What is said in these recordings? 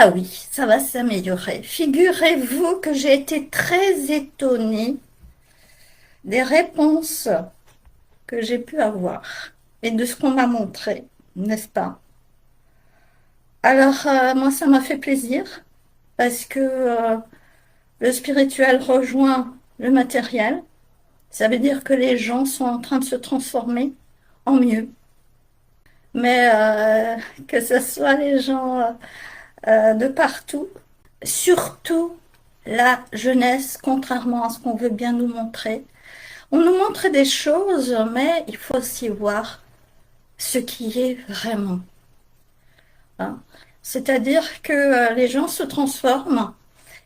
Ah oui, ça va s'améliorer. Figurez-vous que j'ai été très étonnée des réponses que j'ai pu avoir et de ce qu'on m'a montré, n'est-ce pas? Alors, moi, ça m'a fait plaisir parce que le spirituel rejoint le matériel. Ça veut dire que les gens sont en train de se transformer en mieux. Mais que ce soit les gens de partout, surtout la jeunesse, contrairement à ce qu'on veut bien nous montrer. On nous montre des choses, mais il faut aussi voir ce qui est vraiment, hein. C'est-à-dire que les gens se transforment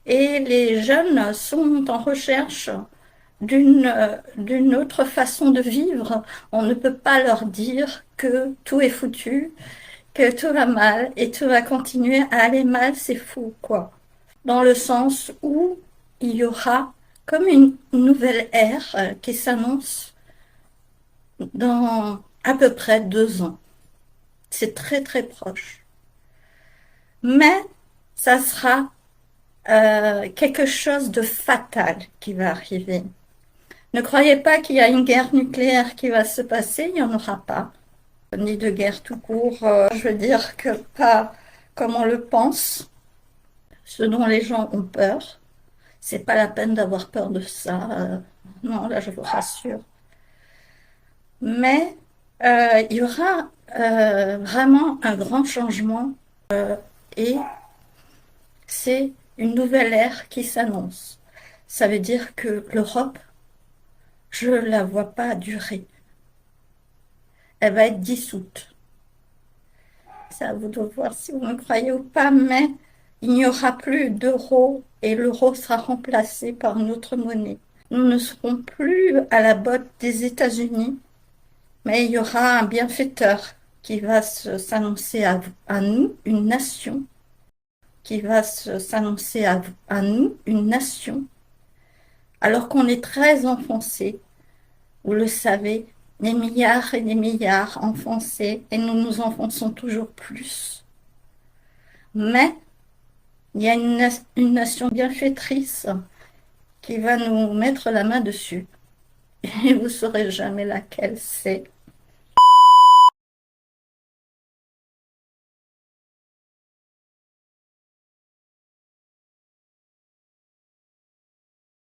et les jeunes sont en recherche d'une autre façon de vivre. On ne peut pas leur dire que tout est foutu, que tout va mal et tout va continuer à aller mal, c'est fou, quoi. Dans le sens où il y aura comme une nouvelle ère qui s'annonce dans à peu près 2 ans. C'est très très proche. Mais ça sera quelque chose de fatal qui va arriver. Ne croyez pas qu'il y a une guerre nucléaire qui va se passer, il n'y en aura pas. Ni de guerre tout court, je veux dire que pas comme on le pense, ce dont les gens ont peur. C'est pas la peine d'avoir peur de ça. Non, là, je vous rassure. Mais il y aura vraiment un grand changement et c'est une nouvelle ère qui s'annonce. Ça veut dire que l'Europe, je ne la vois pas durer. Elle va être dissoute. C'est à vous de voir si vous me croyez ou pas, mais il n'y aura plus d'euro et l'euro sera remplacé par une autre monnaie. Nous ne serons plus à la botte des États-Unis, mais il y aura un bienfaiteur qui va s'annoncer à nous, une nation, qui va s'annoncer à nous, une nation, alors qu'on est très enfoncé, vous le savez, des milliards et des milliards enfoncés, et nous nous enfonçons toujours plus. Mais il y a une nation bienfaitrice qui va nous mettre la main dessus, et vous ne saurez jamais laquelle c'est.